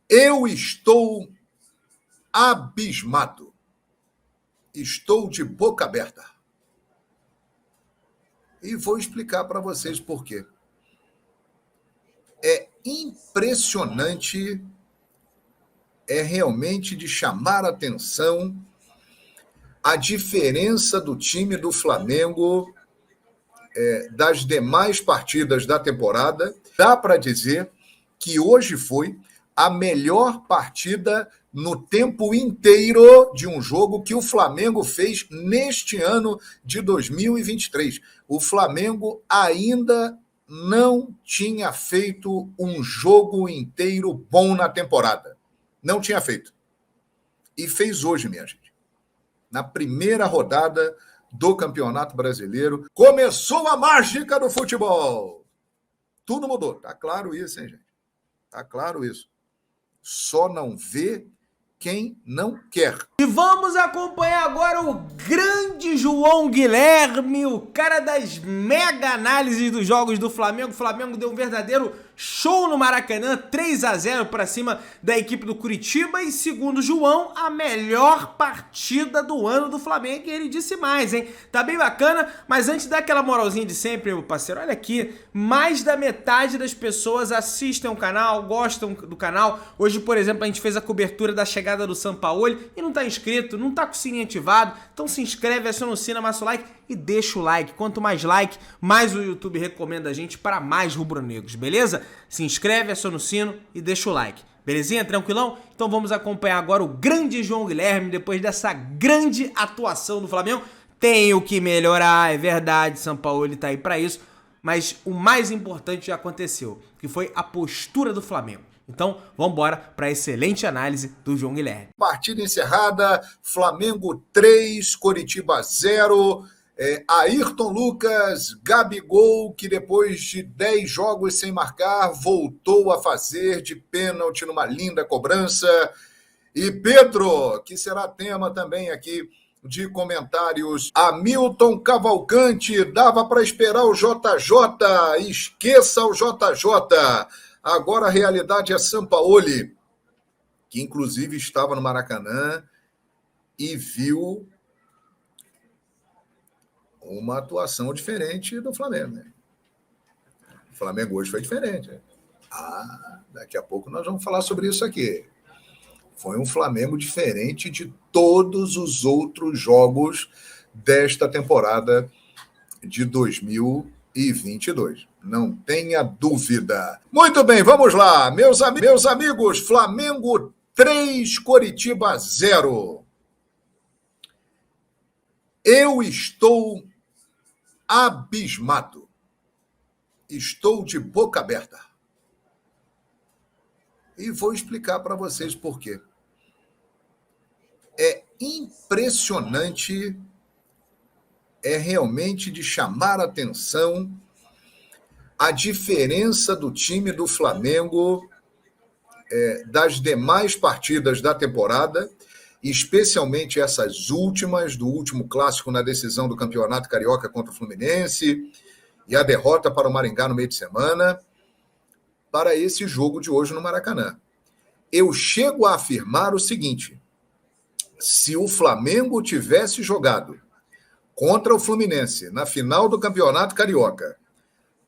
Eu estou abismado. Estou de boca aberta. E vou explicar para vocês por quê. É impressionante, é realmente de chamar a atenção a diferença do time do Flamengo das demais partidas da temporada. Dá para dizer que hoje foi a melhor partida no tempo inteiro de um jogo que o Flamengo fez neste ano de 2023. O Flamengo ainda não tinha feito um jogo inteiro bom na temporada. Não tinha feito. E fez hoje, minha gente. Na primeira rodada do Campeonato Brasileiro, começou a mágica do futebol. Tudo mudou. Tá claro isso, hein, gente? Tá claro isso. Só não vê quem não quer. E vamos acompanhar agora o grande João Guilherme, o cara das mega análises dos jogos do Flamengo. O Flamengo deu um verdadeiro show no Maracanã, 3-0 para cima da equipe do Curitiba. E segundo o João, a melhor partida do ano do Flamengo. E ele disse mais, hein? Tá bem bacana, mas antes daquela moralzinha de sempre, meu parceiro, olha aqui, mais da metade das pessoas assistem o canal, gostam do canal. Hoje, por exemplo, a gente fez a cobertura da chegada do Sampaoli e não tá inscrito, não tá com o sininho ativado, então se inscreve, aciona o sino, amassa o like e deixa o like. Quanto mais like, mais o YouTube recomenda a gente para mais rubro-negros, beleza? Se inscreve, aciona o sino e deixa o like. Belezinha? Tranquilão? Então vamos acompanhar agora o grande João Guilherme depois dessa grande atuação do Flamengo. Tem o que melhorar, é verdade, Sampaoli tá aí para isso, mas o mais importante já aconteceu, que foi a postura do Flamengo. Então, vamos embora para a excelente análise do João Guilherme. Partida encerrada, Flamengo 3, Coritiba 0. Ayrton Lucas, Gabigol, que depois de 10 jogos sem marcar, voltou a fazer de pênalti numa linda cobrança. E Pedro, que será tema também aqui de comentários. Hamilton Cavalcante, dava para esperar o JJ, esqueça o JJ. Agora a realidade é Sampaoli, que inclusive estava no Maracanã e viu uma atuação diferente do Flamengo. Né? O Flamengo hoje foi diferente. Daqui a pouco nós vamos falar sobre isso aqui. Foi um Flamengo diferente de todos os outros jogos desta temporada de 2022. Não tenha dúvida. Muito bem, vamos lá. Meus amigos, Flamengo 3, Coritiba 0. Eu estou abismado. Estou de boca aberta. E vou explicar para vocês por quê. É impressionante, é realmente de chamar a atenção a diferença do time do Flamengo das demais partidas da temporada, especialmente essas últimas, do último clássico na decisão do Campeonato Carioca contra o Fluminense e a derrota para o Maringá no meio de semana, para esse jogo de hoje no Maracanã. Eu chego a afirmar o seguinte: se o Flamengo tivesse jogado contra o Fluminense na final do Campeonato Carioca,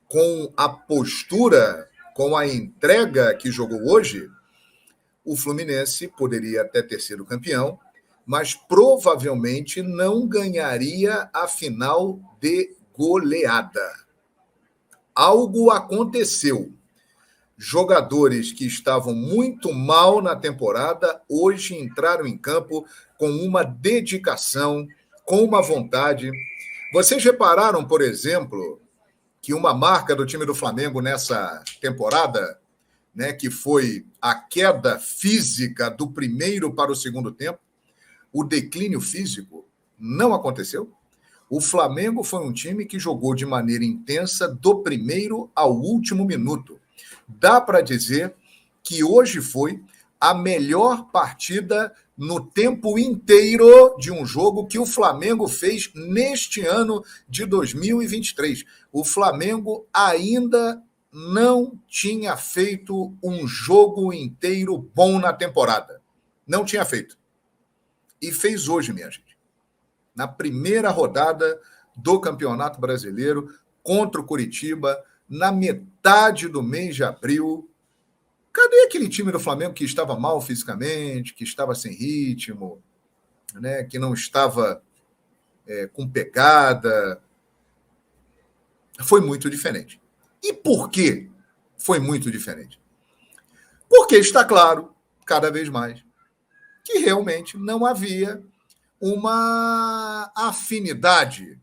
com a postura, com a entrega que jogou hoje, o Fluminense poderia até ter sido campeão, mas provavelmente não ganharia a final de goleada. Algo aconteceu. Jogadores que estavam muito mal na temporada, hoje entraram em campo com uma dedicação, com uma vontade. Vocês repararam, por exemplo, que uma marca do time do Flamengo nessa temporada, né, que foi a queda física do primeiro para o segundo tempo, o declínio físico não aconteceu? O Flamengo foi um time que jogou de maneira intensa do primeiro ao último minuto. Dá para dizer que hoje foi a melhor partida no tempo inteiro de um jogo que o Flamengo fez neste ano de 2023. O Flamengo ainda não tinha feito um jogo inteiro bom na temporada. Não tinha feito. E fez hoje, minha gente. Na primeira rodada do Campeonato Brasileiro, contra o Coritiba, na metade do mês de abril. Cadê aquele time do Flamengo que estava mal fisicamente, que estava sem ritmo, né, que não estava com pegada? Foi muito diferente. E por que foi muito diferente? Porque está claro, cada vez mais, que realmente não havia uma afinidade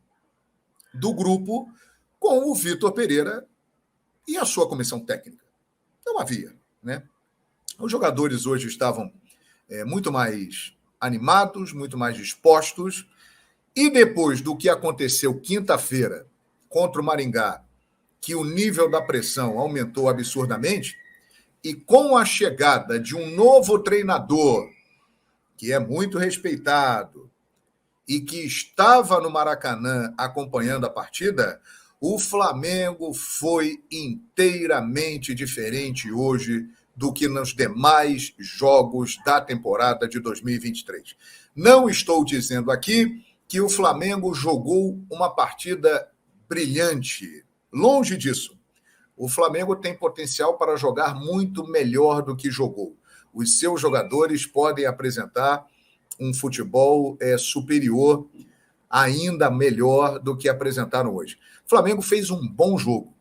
do grupo com o Vitor Pereira e a sua comissão técnica. Não havia, né? Os jogadores hoje estavam muito mais animados, muito mais dispostos, e depois do que aconteceu quinta-feira contra o Maringá, que o nível da pressão aumentou absurdamente, e com a chegada de um novo treinador, que é muito respeitado, e que estava no Maracanã acompanhando a partida, o Flamengo foi inteiramente diferente hoje do que nos demais jogos da temporada de 2023. Não estou dizendo aqui que o Flamengo jogou uma partida brilhante. Longe disso. O Flamengo tem potencial para jogar muito melhor do que jogou. Os seus jogadores podem apresentar um futebol superior, ainda melhor do que apresentaram hoje. O Flamengo fez um bom jogo,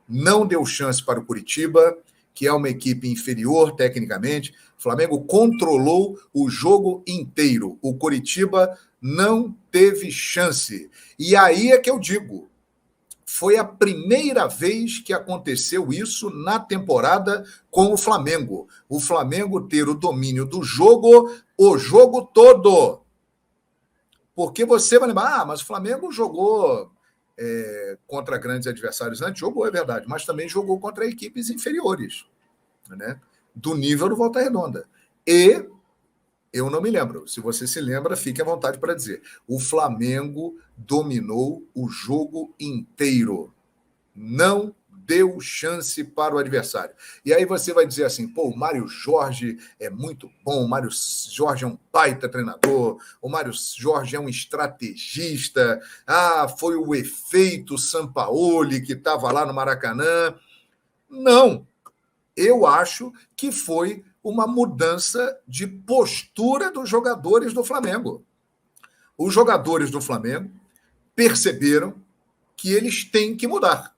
não deu chance para o Coritiba, que é uma equipe inferior tecnicamente. O Flamengo controlou o jogo inteiro. O Coritiba não teve chance. E aí é que eu digo, foi a primeira vez que aconteceu isso na temporada com o Flamengo. O Flamengo ter o domínio do jogo, o jogo todo. Porque você vai lembrar, mas o Flamengo jogou contra grandes adversários antes, jogou, é verdade, mas também jogou contra equipes inferiores, né, do nível do Volta Redonda. E eu não me lembro. Se você se lembra, fique à vontade para dizer. O Flamengo dominou o jogo inteiro. Não deu chance para o adversário. E aí você vai dizer assim, pô, o Mário Jorge é muito bom, o Mário Jorge é um baita treinador, o Mário Jorge é um estrategista, foi o efeito Sampaoli que estava lá no Maracanã. Não. Eu acho que foi uma mudança de postura dos jogadores do Flamengo. Os jogadores do Flamengo perceberam que eles têm que mudar.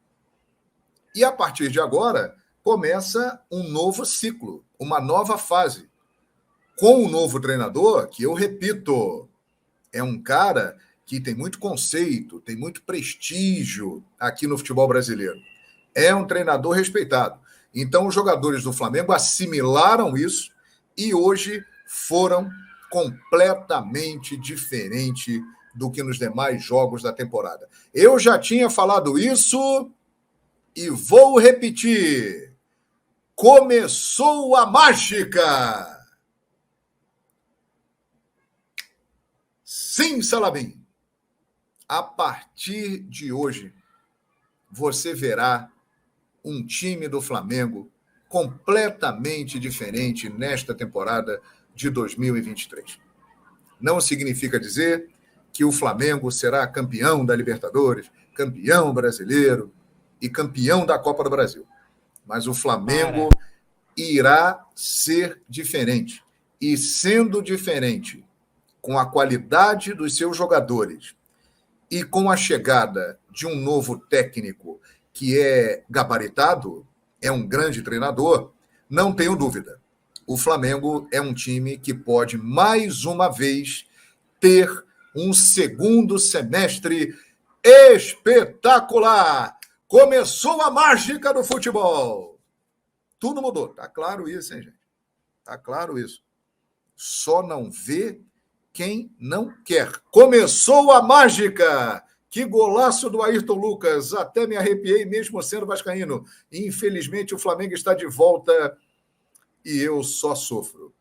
E a partir de agora, começa um novo ciclo, uma nova fase. Com o novo treinador, que eu repito, é um cara que tem muito conceito, tem muito prestígio aqui no futebol brasileiro. É um treinador respeitado. Então, os jogadores do Flamengo assimilaram isso e hoje foram completamente diferentes do que nos demais jogos da temporada. Eu já tinha falado isso e vou repetir. Começou a mágica! Sim, Salabim. A partir de hoje, você verá um time do Flamengo completamente diferente nesta temporada de 2023. Não significa dizer que o Flamengo será campeão da Libertadores, campeão brasileiro e campeão da Copa do Brasil. Mas o Flamengo irá ser diferente. E sendo diferente, com a qualidade dos seus jogadores e com a chegada de um novo técnico que é gabaritado, é um grande treinador, não tenho dúvida. O Flamengo é um time que pode, mais uma vez, ter um segundo semestre espetacular. Começou a mágica do futebol. Tudo mudou. Tá claro isso, hein, gente? Tá claro isso. Só não vê quem não quer. Começou a mágica. Que golaço do Ayrton Lucas. Até me arrepiei mesmo sendo vascaíno. Infelizmente, o Flamengo está de volta e eu só sofro.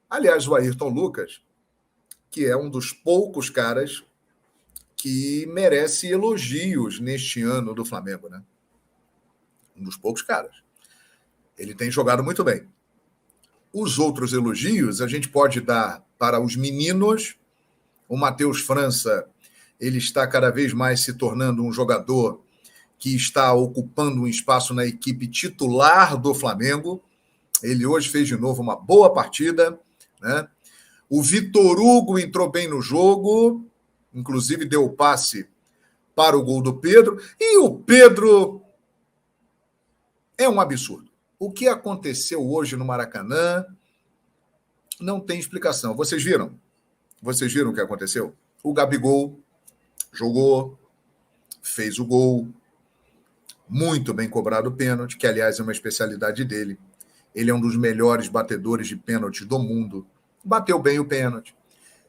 Aliás, o Ayrton Lucas, que é um dos poucos caras que merece elogios neste ano do Flamengo, né? um dos poucos caras. Ele tem jogado muito bem. Os outros elogios a gente pode dar para os meninos. O Matheus França, ele está cada vez mais se tornando um jogador que está ocupando um espaço na equipe titular do Flamengo. Ele hoje fez de novo uma boa partida, né? O Vitor Hugo entrou bem no jogo, inclusive deu o passe para o gol do Pedro. E o Pedro é um absurdo. O que aconteceu hoje no Maracanã não tem explicação. Vocês viram? Vocês viram o que aconteceu? O Gabigol jogou, fez o gol, muito bem cobrado o pênalti, que, aliás, é uma especialidade dele. Ele é um dos melhores batedores de pênalti do mundo. Bateu bem o pênalti.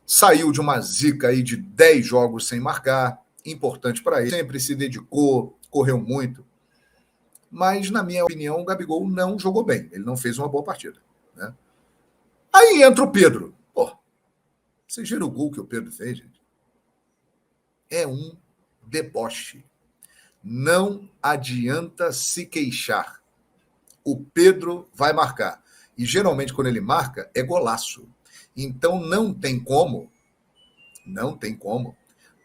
Saiu de uma zica aí de 10 jogos sem marcar. Importante para ele. Sempre se dedicou, correu muito. Mas, na minha opinião, o Gabigol não jogou bem. Ele não fez uma boa partida, né? Aí entra o Pedro. Pô, vocês viram o gol que o Pedro fez, gente? É um deboche. Não adianta se queixar. O Pedro vai marcar. E, geralmente, quando ele marca, é golaço. Então, não tem como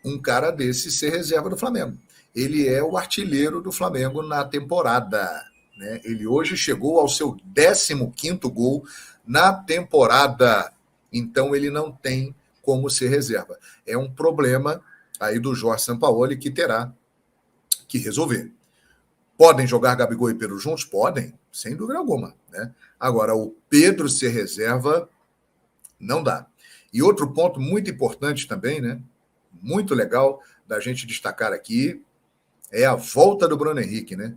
um cara desse ser reserva do Flamengo. Ele é o artilheiro do Flamengo na temporada, né? Ele hoje chegou ao seu 15º gol na temporada. Então, ele não tem como ser reserva. É um problema aí do Jorge Sampaoli que terá que resolver. Podem jogar Gabigol e Pedro juntos? Podem, sem dúvida alguma, né? Agora, o Pedro ser reserva, não dá. E outro ponto muito importante também, né? Muito legal da gente destacar aqui, é a volta do Bruno Henrique, né?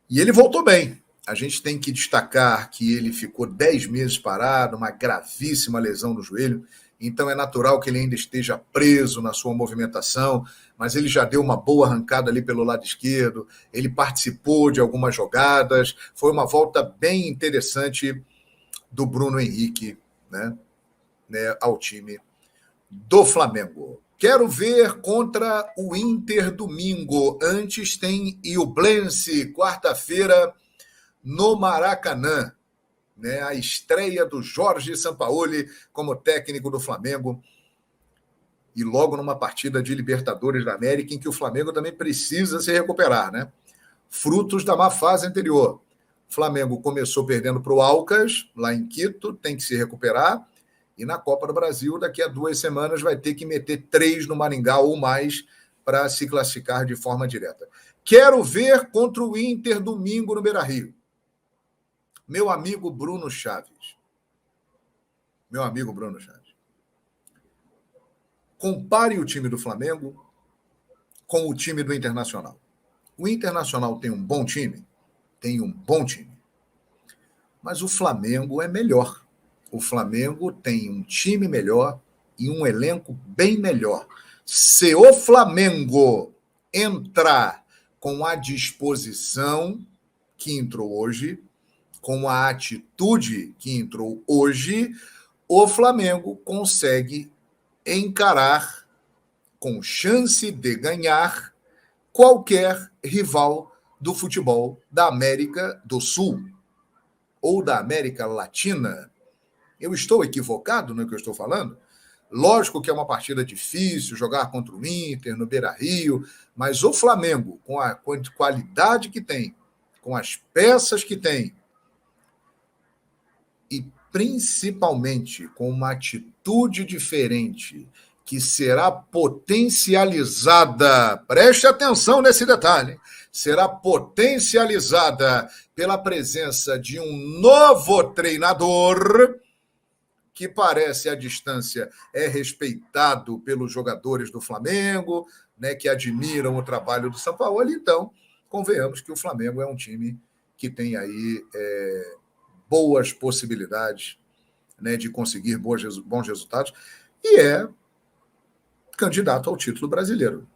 E ele voltou bem. A gente tem que destacar que ele ficou 10 meses parado, uma gravíssima lesão no joelho, então é natural que ele ainda esteja preso na sua movimentação, mas ele já deu uma boa arrancada ali pelo lado esquerdo, ele participou de algumas jogadas, foi uma volta bem interessante do Bruno Henrique, né, ao time do Flamengo. Quero ver contra o Inter domingo. Antes tem Iublense, quarta-feira, no Maracanã, né? A estreia do Jorge Sampaoli como técnico do Flamengo. E logo numa partida de Libertadores da América, em que o Flamengo também precisa se recuperar, né? Frutos da má fase anterior. O Flamengo começou perdendo para o Alcas, lá em Quito, tem que se recuperar. E na Copa do Brasil, daqui a 2 semanas, vai ter que meter 3 no Maringá ou mais para se classificar de forma direta. Quero ver contra o Inter domingo no Beira-Rio. Meu amigo Bruno Chaves. Compare o time do Flamengo com o time do Internacional. O Internacional tem um bom time? Tem um bom time. Mas o Flamengo é melhor. O Flamengo tem um time melhor e um elenco bem melhor. Se o Flamengo entrar com a disposição que entrou hoje, com a atitude que entrou hoje, o Flamengo consegue encarar com chance de ganhar qualquer rival do futebol da América do Sul ou da América Latina. Eu estou equivocado no que eu estou falando? Lógico que é uma partida difícil, jogar contra o Inter, no Beira-Rio, mas o Flamengo, com a qualidade que tem, com as peças que tem, e principalmente com uma atitude diferente, que será potencializada, preste atenção nesse detalhe, será potencializada pela presença de um novo treinador, que parece à distância é respeitado pelos jogadores do Flamengo, né, que admiram o trabalho do Sampaoli. Então, convenhamos que o Flamengo é um time que tem aí boas possibilidades, né, de conseguir bons resultados e é candidato ao título brasileiro.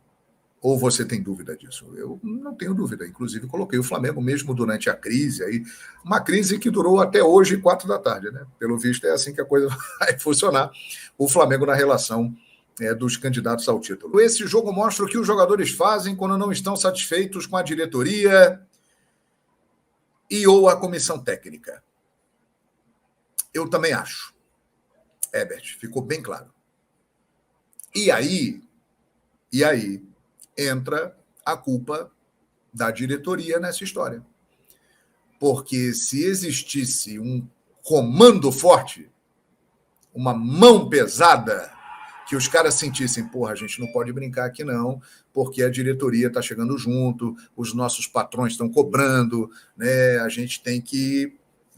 Ou você tem dúvida disso? Eu não tenho dúvida. Inclusive, coloquei o Flamengo mesmo durante a crise. Aí, uma crise que durou até hoje, 4 da tarde. Né? Pelo visto, é assim que a coisa vai funcionar. O Flamengo na relação dos candidatos ao título. Esse jogo mostra o que os jogadores fazem quando não estão satisfeitos com a diretoria e ou a comissão técnica. Eu também acho. Herbert, ficou bem claro. E aí entra a culpa da diretoria nessa história. Porque se existisse um comando forte, uma mão pesada, que os caras sentissem, porra, a gente não pode brincar aqui não, porque a diretoria está chegando junto, os nossos patrões estão cobrando, né? A gente tem que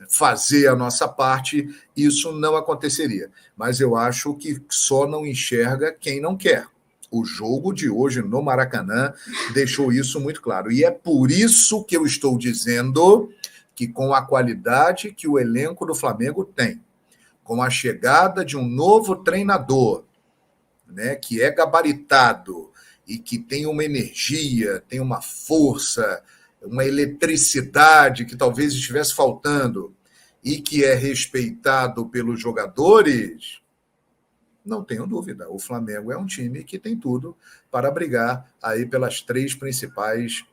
fazer a nossa parte, isso não aconteceria. Mas eu acho que só não enxerga quem não quer. O jogo de hoje no Maracanã deixou isso muito claro. E é por isso que eu estou dizendo que com a qualidade que o elenco do Flamengo tem, com a chegada de um novo treinador, né, que é gabaritado e que tem uma energia, tem uma força, uma eletricidade que talvez estivesse faltando e que é respeitado pelos jogadores, não tenho dúvida, o Flamengo é um time que tem tudo para brigar aí pelas 3 principais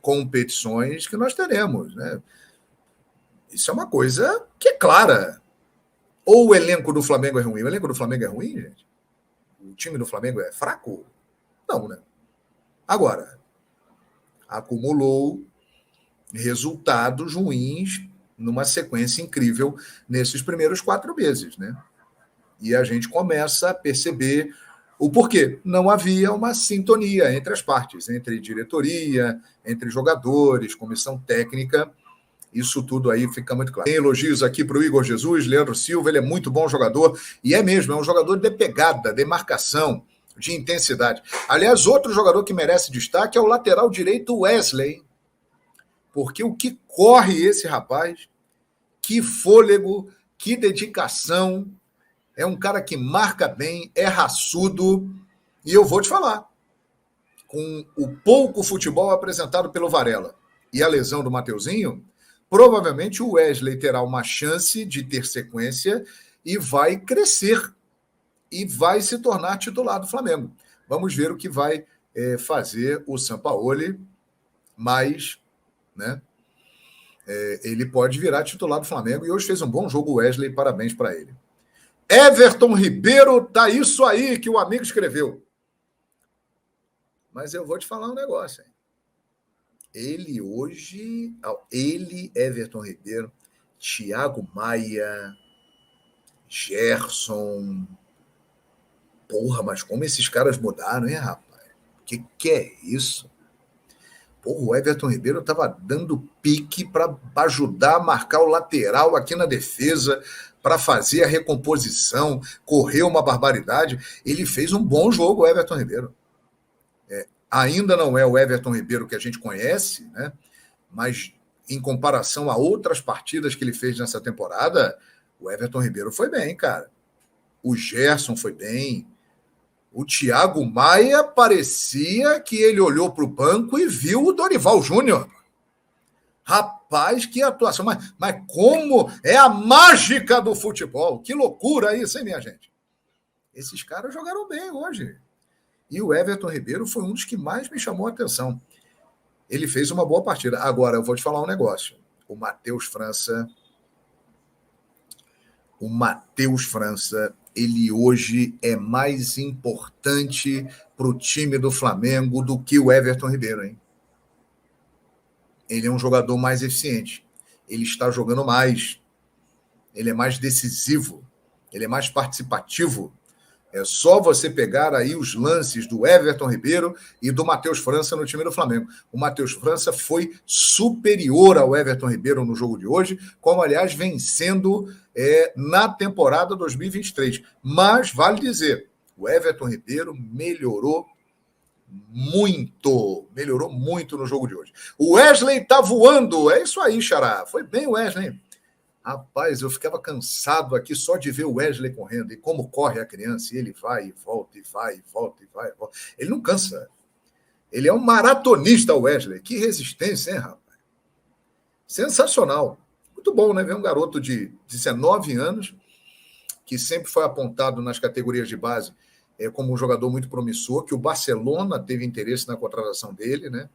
competições que nós teremos, né? Isso é uma coisa que é clara. Ou o elenco do Flamengo é ruim? O elenco do Flamengo é ruim, gente? O time do Flamengo é fraco? Não, né? Agora, acumulou resultados ruins numa sequência incrível nesses primeiros 4 meses, né? E a gente começa a perceber o porquê. Não havia uma sintonia entre as partes, entre diretoria, entre jogadores, comissão técnica. Isso tudo aí fica muito claro. Tem elogios aqui para o Igor Jesus, Leandro Silva, ele é muito bom jogador, e é mesmo, é um jogador de pegada, de marcação, de intensidade. Aliás, outro jogador que merece destaque é o lateral direito Wesley, porque o que corre esse rapaz, que fôlego, que dedicação, é um cara que marca bem, é raçudo, e eu vou te falar, com o pouco futebol apresentado pelo Varela e a lesão do Mateuzinho, provavelmente o Wesley terá uma chance de ter sequência e vai crescer e vai se tornar titular do Flamengo. Vamos ver o que vai fazer o Sampaoli, mas, né, ele pode virar titular do Flamengo e hoje fez um bom jogo o Wesley, parabéns para ele. Everton Ribeiro, tá isso aí que o amigo escreveu. Mas eu vou te falar um negócio, hein? Ele hoje, Everton Ribeiro, Thiago Maia, Gerson. Porra, mas como esses caras mudaram, hein, rapaz? Que é isso? Porra, o Everton Ribeiro estava dando pique para ajudar a marcar o lateral aqui na defesa, para fazer a recomposição, correu uma barbaridade. Ele fez um bom jogo, o Everton Ribeiro. Ainda não é o Everton Ribeiro que a gente conhece, né? Mas em comparação a outras partidas que ele fez nessa temporada, o Everton Ribeiro foi bem, cara. O Gerson foi bem. O Thiago Maia parecia que ele olhou para o banco e viu o Dorival Júnior. Rapaz, que atuação. Mas como é a mágica do futebol. Que loucura isso, hein, minha gente? Esses caras jogaram bem hoje. E o Everton Ribeiro foi um dos que mais me chamou a atenção. Ele fez uma boa partida. Agora, eu vou te falar um negócio. O Matheus França, ele hoje é mais importante para o time do Flamengo do que o Everton Ribeiro, hein? Ele é um jogador mais eficiente. Ele está jogando mais. Ele é mais decisivo. Ele é mais participativo. É só você pegar aí os lances do Everton Ribeiro e do Matheus França no time do Flamengo. O Matheus França foi superior ao Everton Ribeiro no jogo de hoje, como, aliás, vem sendo na temporada 2023. Mas, vale dizer, o Everton Ribeiro melhorou muito no jogo de hoje. O Wesley tá voando, é isso aí, Xará. Foi bem o Wesley. Rapaz, eu ficava cansado aqui só de ver o Wesley correndo e como corre a criança, e ele vai e volta, e vai e volta, e vai e volta. Ele não cansa. Ele é um maratonista, o Wesley. Que resistência, hein, rapaz? Sensacional. Muito bom, né? Ver um garoto de 19 anos, que sempre foi apontado nas categorias de base como um jogador muito promissor, que o Barcelona teve interesse na contratação dele, né?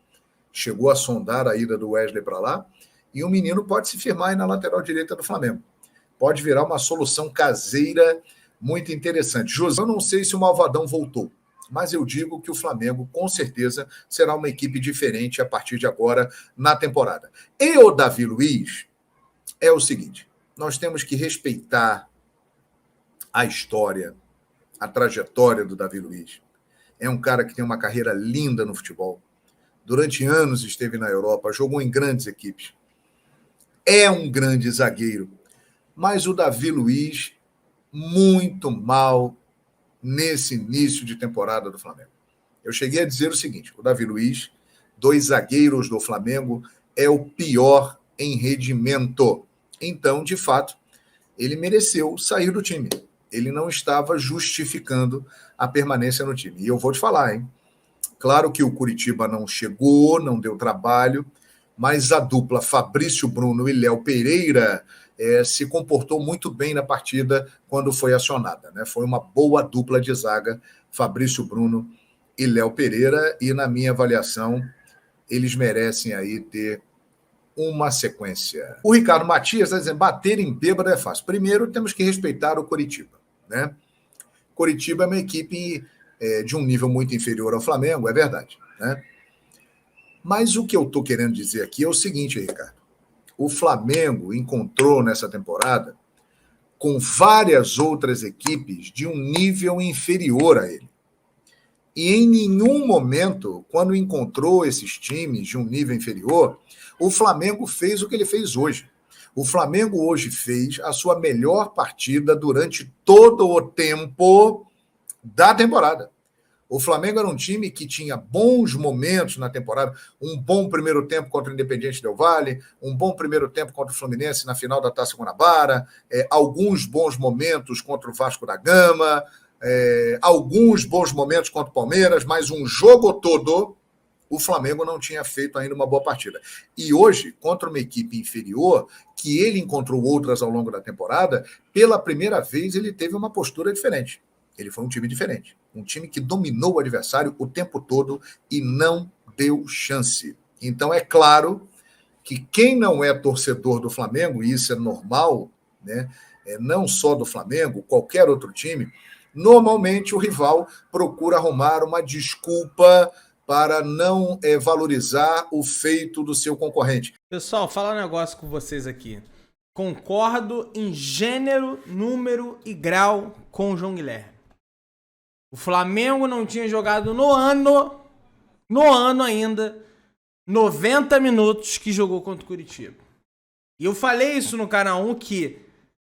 Chegou a sondar a ida do Wesley para lá. E o menino pode se firmar aí na lateral direita do Flamengo. Pode virar uma solução caseira muito interessante. José, eu não sei se o Malvadão voltou, mas eu digo que o Flamengo, com certeza, será uma equipe diferente a partir de agora na temporada. E o Davi Luiz é o seguinte, nós temos que respeitar a história, a trajetória do Davi Luiz. É um cara que tem uma carreira linda no futebol. Durante anos esteve na Europa, jogou em grandes equipes. É um grande zagueiro. Mas o Davi Luiz, muito mal nesse início de temporada do Flamengo. Eu cheguei a dizer o seguinte, o Davi Luiz, dos zagueiros do Flamengo, é o pior em rendimento. Então, de fato, ele mereceu sair do time. Ele não estava justificando a permanência no time. E eu vou te falar, hein? Claro que o Curitiba não chegou, não deu trabalho, mas a dupla Fabrício Bruno e Léo Pereira se comportou muito bem na partida quando foi acionada, né? Foi uma boa dupla de zaga, Fabrício Bruno e Léo Pereira, e na minha avaliação, eles merecem aí ter uma sequência. O Ricardo Matias está dizendo, bater em bêbado é fácil. Primeiro, temos que respeitar o Coritiba, né? Coritiba é uma equipe de um nível muito inferior ao Flamengo, é verdade, né? Mas o que eu estou querendo dizer aqui é o seguinte, Ricardo. O Flamengo encontrou nessa temporada com várias outras equipes de um nível inferior a ele. E em nenhum momento, quando encontrou esses times de um nível inferior, o Flamengo fez o que ele fez hoje. O Flamengo hoje fez a sua melhor partida durante todo o tempo da temporada. O Flamengo era um time que tinha bons momentos na temporada, um bom primeiro tempo contra o Independiente Del Valle, um bom primeiro tempo contra o Fluminense na final da Taça Guanabara, alguns bons momentos contra o Vasco da Gama, alguns bons momentos contra o Palmeiras, mas um jogo todo, o Flamengo não tinha feito ainda uma boa partida. E hoje, contra uma equipe inferior, que ele encontrou outras ao longo da temporada, pela primeira vez ele teve uma postura diferente. Ele foi um time diferente. Um time que dominou o adversário o tempo todo e não deu chance. Então, é claro que quem não é torcedor do Flamengo, e isso é normal, né? Não só do Flamengo, qualquer outro time, normalmente o rival procura arrumar uma desculpa para não valorizar o feito do seu concorrente. Pessoal, falar um negócio com vocês aqui. Concordo em gênero, número e grau com o João Guilherme. O Flamengo não tinha jogado no ano ainda, 90 minutos que jogou contra o Curitiba. E eu falei isso no canal 1 que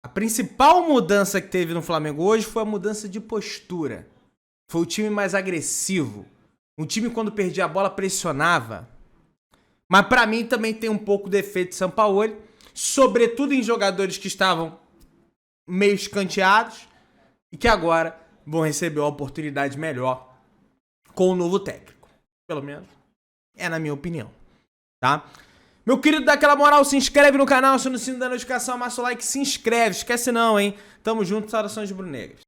a principal mudança que teve no Flamengo hoje foi a mudança de postura. Foi o time mais agressivo. Um time quando perdia a bola pressionava. Mas pra mim também tem um pouco de efeito de Sampaoli, sobretudo em jogadores que estavam meio escanteados e que agora vão receber uma oportunidade melhor com o novo técnico. Pelo menos é na minha opinião, tá? Meu querido, dá aquela moral, se inscreve no canal, aciona o sino da notificação, amassa o like, se inscreve, esquece não, hein? Tamo junto, saudações de Brunegras.